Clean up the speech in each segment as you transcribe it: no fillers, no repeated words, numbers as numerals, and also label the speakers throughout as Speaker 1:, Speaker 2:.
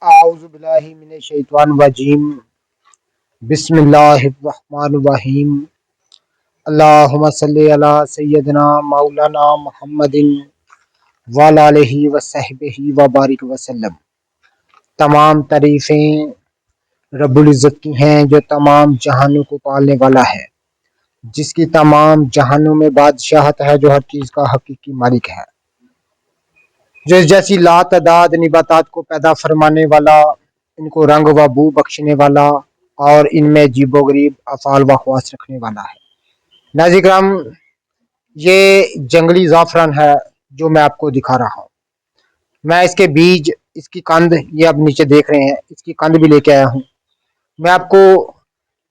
Speaker 1: आऊज़ु बिल्लाहि मिनश शैतानिर रजीम। बिस्मिल्लाहिर रहमानिर रहीम। अल्लाहुम्मा सल्लि अला सय्यदिना मौलाना मुहम्मदिन व अला आलिहि व सहबिहि व बारिक वसल्लम। तमाम तारीफ़ें रब्बुल इज़्ज़त की हैं जो तमाम जहानों को पालने वाला है, जिसकी तमाम जहानों में बादशाहत है, जो हर चीज़ का हकीकी मालिक है, जो जैसी लातदाद निबातात को पैदा फरमाने वाला, इनको रंग व बू बख्शने वाला और इनमें अजीबो गरीब अफ़ाल व ख़वास रखने वाला है। नाज़रीन किराम, ये जंगली ज़ाफ़रान है जो मैं आपको दिखा रहा हूँ। मैं इसके बीज, इसकी कंद, ये आप नीचे देख रहे हैं, इसकी कंद भी लेके आया हूँ। मैं आपको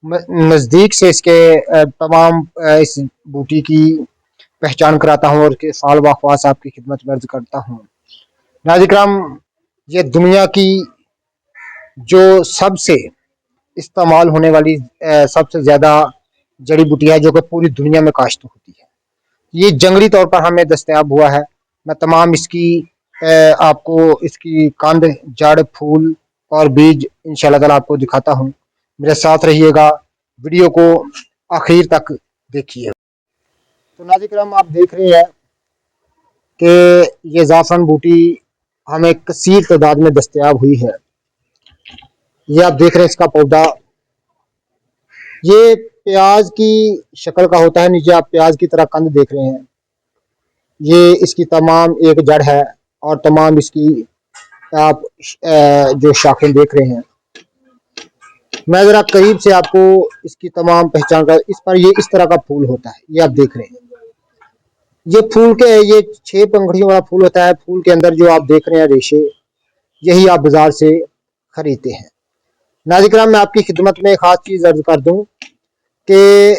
Speaker 1: नज़दीक से इसके तमाम इस बूटी की पहचान कराता हूँ और इसके फ़ाल व ख़वास आपकी खिदमत में अर्ज़ करता हूँ। नाज़रीन किराम, ये दुनिया की जो सबसे इस्तेमाल होने वाली सबसे ज़्यादा जड़ी बूटी है, जो कि पूरी दुनिया में काश्त होती है। ये जंगली तौर पर हमें दस्तयाब हुआ है। मैं तमाम इसकी आपको इसकी कंद, जड़, फूल और बीज इंशाअल्लाह ताला आपको दिखाता हूँ। मेरे साथ रहिएगा, वीडियो को आखिर तक देखिए। तो नाज़रीन किराम, आप देख रहे हैं कि ये ज़ाफ़रान बूटी हमें कसीर तादाद में दस्तयाब हुई है। ये आप देख रहे हैं इसका पौधा, ये प्याज की शक्ल का होता है। नीचे आप प्याज की तरह कंद देख रहे हैं। ये इसकी तमाम एक जड़ है और तमाम इसकी आप जो शाखें देख रहे हैं। मैं ज़रा करीब से आपको इसकी तमाम पहचान कर, इस पर ये इस तरह का फूल होता है। ये आप देख रहे हैं, ये फूल के ये 6 पंखुड़ियों वाला फूल होता है। फूल के अंदर जो आप देख रहे हैं रेशे, यही आप बाजार से खरीदते हैं। नाज़रीन किराम, मैं आपकी खिदमत में एक खास चीज़ अर्ज कर दूं कि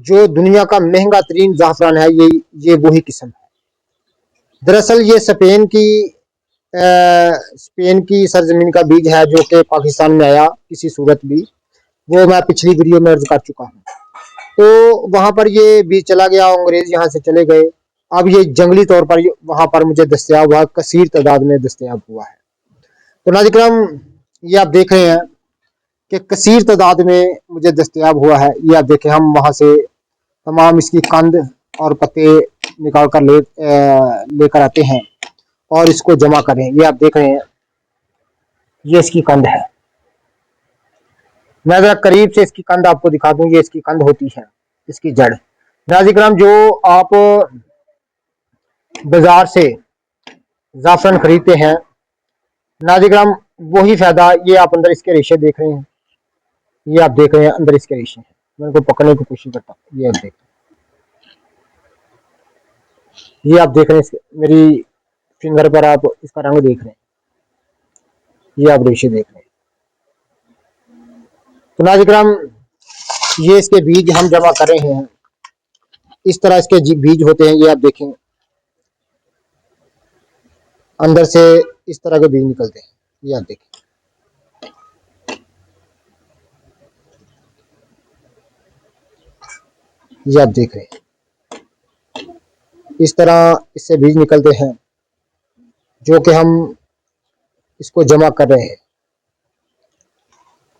Speaker 1: जो दुनिया का महंगा तरीन ज़ाफ़रान है, ये वही किस्म है। दरअसल ये स्पेन की सरजमीन का बीज है, जो कि पाकिस्तान में आया किसी सूरत भी, वो मैं पिछली वीडियो में अर्ज कर चुका हूँ। तो वहाँ पर ये बीज चला गया, अंग्रेज यहाँ से चले गए। अब ये जंगली तौर पर वहाँ पर मुझे दस्तयाब हुआ, कसीर तादाद में दस्तयाब हुआ है। तो नाज़रीन किराम, ये आप देख रहे हैं कि कसीर तादाद में मुझे दस्तयाब हुआ है। ये आप देखें, हम वहाँ से तमाम इसकी कंद और पत्ते निकाल कर लेकर आते हैं और इसको जमा करें। ये आप देख रहे हैं, ये इसकी कंद है। मैं ज़रा करीब से इसकी कंद आपको दिखा दूं। ये इसकी कंद होती है, इसकी जड़। नाज़रीन किराम, जो आप बाजार से ज़ाफ़रान खरीदते हैं, नाज़रीन किराम, वही फायदा। ये आप अंदर इसके रेशे देख रहे हैं, ये आप देख रहे हैं अंदर इसके रेशे हैं। मैं इनको पकड़ने की कोशिश करता हूँ। ये आप देख, ये आप देख रहे हैं, मेरी फिंगर पर आप इसका रंग देख रहे हैं, ये आप रेशे देख रहे हैं। तो नाज़रीन किराम, ये इसके बीज हम जमा कर रहे हैं। इस तरह इसके बीज होते हैं। ये आप देखें, अंदर से इस तरह के बीज निकलते हैं। ये आप देखें, ये आप देख रहे हैं, इस तरह इससे बीज निकलते हैं, जो कि हम इसको जमा कर रहे हैं।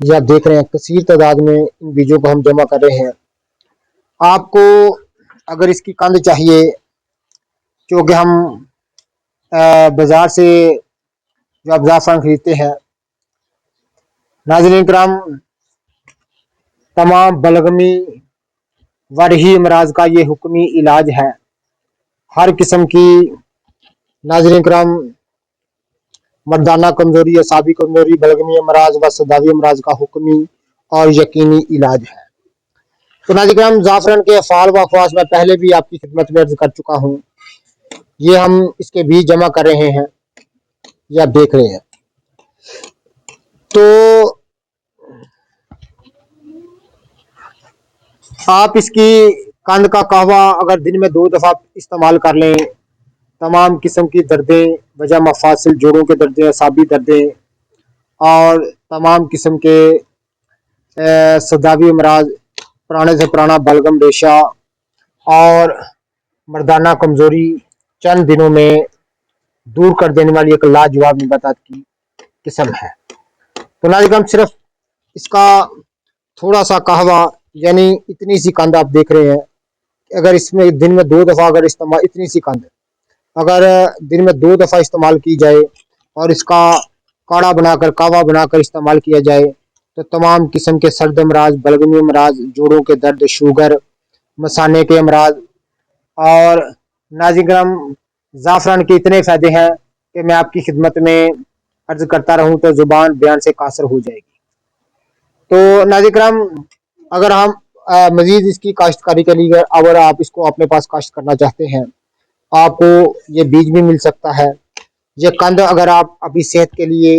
Speaker 1: ये आप देख रहे हैं, कसीर तादाद में इन बीजों को हम जमा कर रहे हैं। आपको अगर इसकी कंद चाहिए, क्योंकि हम बाजार से जो आप ज़ाफ़रान खरीदते हैं, नाज़रीन किराम, तमाम बलगमी वरही अमराज का ये हुक्मी इलाज है। हर किस्म की, नाज़रीन किराम, मर्दाना कमजोरी, असाबी कमजोरी, बलगमी अमराज व सदावी अमराज का हुक्मी और यकीनी इलाज है। तो नाज़रीन किराम, ज़ाफ़रान के अफ़ाल व ख़वास मैं पहले भी आपकी खिदमत में अर्ज कर चुका हूँ। ये हम इसके बीज जमा कर रहे हैं, ये आप देख रहे हैं। तो आप इसकी कंद का कहवा अगर दिन में 2 दफ़ा इस्तेमाल कर लें, तमाम किस्म की दर्दें, वजह मफासिल, जोड़ों के दर्दें, असाबी दर्दें और तमाम किस्म के सदावी अमराज, पुराने से पुराना बलगम रेशा और मर्दाना कमजोरी चंद दिनों में दूर कर देने वाली एक लाजवाब निबातात की किस्म है। तो नाज़रीन सिर्फ इसका थोड़ा सा कहवा यानी इतनी सी कंद आप देख रहे हैं। अगर इसमें दिन में 2 दफ़ा अगर इस्तेमाल, इतनी सी कंद अगर दिन में 2 दफ़ा इस्तेमाल की जाए और इसका काढ़ा बनाकर, कहवा बनाकर इस्तेमाल किया जाए तो तमाम किस्म के सर्द अमराज, बलगमी अमराज, जोड़ों के दर्द, शुगर, मसाने के अमराज और नाज़रीन ज़ाफ़रान के इतने फ़ायदे हैं कि मैं आपकी खिदमत में अर्ज़ करता रहूं तो ज़ुबान बयान से कासर हो जाएगी। तो नाज़रीन अगर हम मज़ीद इसकी काश्तकारी के लिए अगर आप इसको अपने पास काश्त करना चाहते हैं, आपको ये बीज भी मिल सकता है। ये कंद अगर आप अपनी सेहत के लिए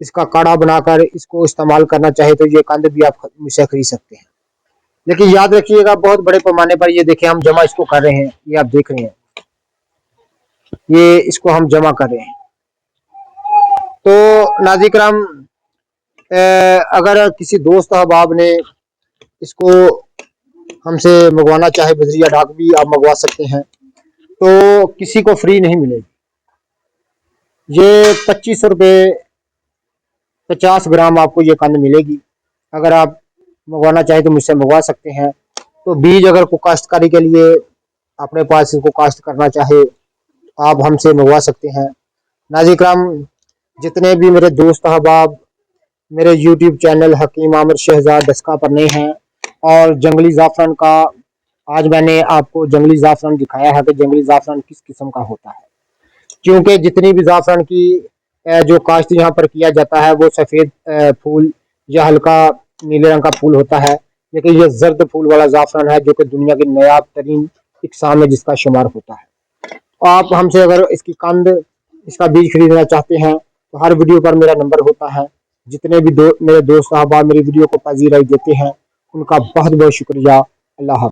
Speaker 1: इसका काढ़ा बनाकर इसको इस्तेमाल करना चाहे तो ये कंद भी आप मुझसे खरीद सकते हैं। लेकिन याद रखिएगा बहुत बड़े पैमाने पर ये देखें हम जमा इसको कर रहे हैं, ये आप देख रहे हैं, ये इसको हम जमा कर रहे हैं। तो नाज़रीन अगर किसी दोस्त अहबाब ने इसको हमसे मंगवाना चाहे, बजरिया डाक भी आप मंगवा सकते हैं, तो किसी को फ्री नहीं मिलेगी। ये 25 रुपये 50 ग्राम आपको ये कंद मिलेगी। अगर आप मंगवाना चाहे तो मुझसे मंगवा सकते हैं। तो बीज अगर को काश्तकारी के लिए अपने पास इसको काश्त करना चाहे आप हमसे मंगवा सकते हैं। नाज़रीन जितने भी मेरे दोस्त अहबाब मेरे यूट्यूब चैनल हकीम आमिर शहजाद डस्का पर नए हैं और जंगली ज़ाफ़रान का, आज मैंने आपको जंगली ज़ाफ़रान दिखाया है कि जंगली ज़ाफ़रान किस किस्म का होता है। क्योंकि जितनी भी ज़ाफ़रान की जो काश्त यहाँ पर किया जाता है वो सफ़ेद फूल या हल्का नीले रंग का फूल होता है, लेकिन ये जर्द फूल वाला ज़ाफ़रान है जो कि दुनिया की नायाब तरीन इक़साम में जिसका शुमार होता है। आप हमसे अगर इसकी कंद, इसका बीज खरीदना चाहते हैं तो हर वीडियो पर मेरा नंबर होता है। जितने भी मेरे दोस्त साहबा मेरी वीडियो को पजीराई देते हैं उनका बहुत बहुत शुक्रिया। अल्लाह हाफ़िज़।